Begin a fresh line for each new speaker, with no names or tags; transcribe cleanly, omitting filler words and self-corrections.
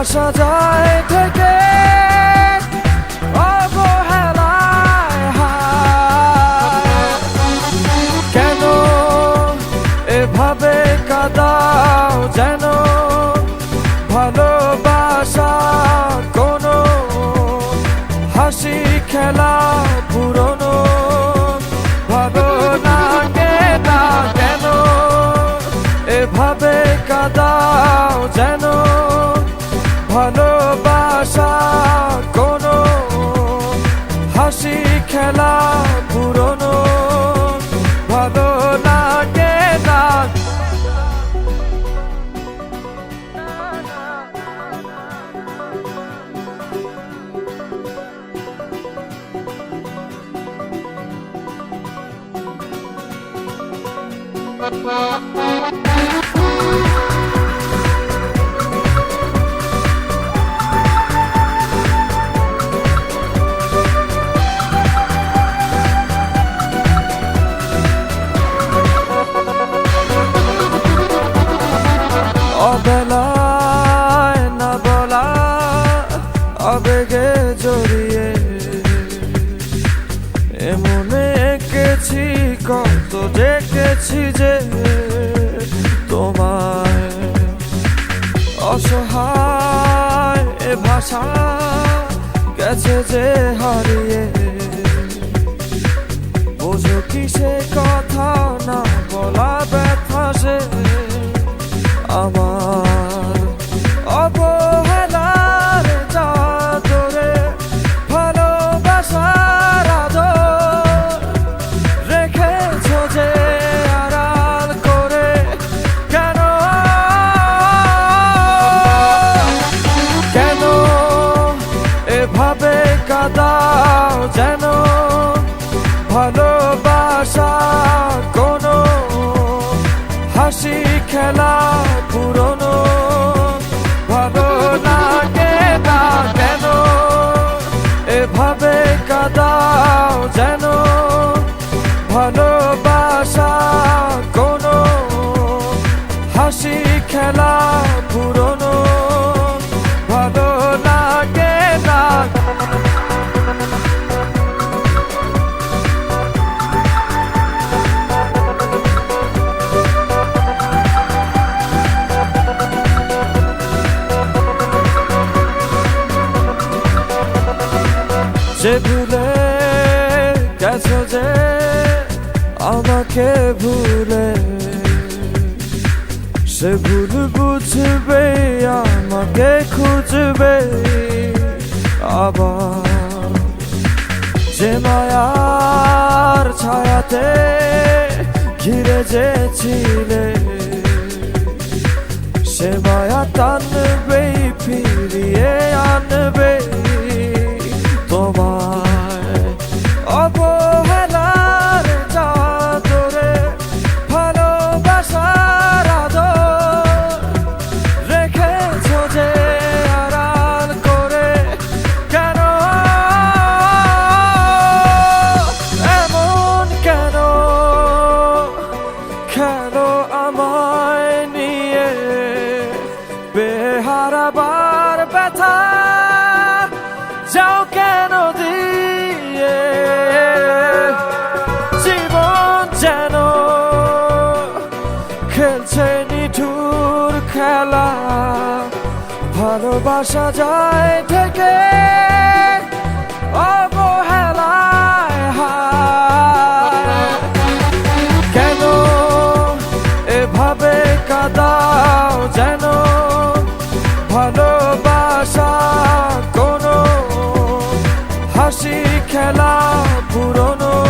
ভালোবাসা যায় থেকে অবহেলায় হায়। কেন এভাবে কাঁদাও যেন ভালোবাসা কোনো হাসি খেলা পুরনো ভালো লাগে না। কেন এভাবে কাঁদাও যেন ভালোবাসা কোনো হাসি খেলা পুরনো ভালো লাগে না। অবেলায় না বলা আবেগে জড়িয়ে এমনে এঁকেছি কত দেখেছি যে তোমায় অসহায় এ ভাষা গেছে যে হারিয়ে বোঝো কি সে কথা না বলা ব্যথা সে আমার অবহেলার চাদরে ভালোবাসার আদর রেখেছো যে আড়াল করে। কেন কেন এভাবে কাঁদাও যেন ভালোবাসা কোনো হাসি খেলা পুরনো ভালো লাগে না। কেন এভাবে কাঁদাও যেন ভালোবাসা কোনো হাসি খেলা পুরনো ভালো লাগে না। যে ভুলে গেছো যে আমাকে ভুলে সে ভুল বুঝবে আমাকে খুঁজবে আবার। যে মায়ার ছায়াতে ঘিরে যে ছিলে সে মায়া টানবে ফিরিয়ে আনবে তোমায় অবহেলার চাদরে ভালোবাসার আদর রেখেছো যে আড়াল করে। কেন এমন কেন কেন আমায় নিয়ে বেহারাবার ব্যথা যাও কেন দিয়ে জীবন যেন খেলছে নিঠুর খেলা ভালোবাসা যায় থেকে অবহেলায় হায়। কেন এভাবে কাঁদাও যেন ভালোবাসা কোনো হাসি খেলা পুরনো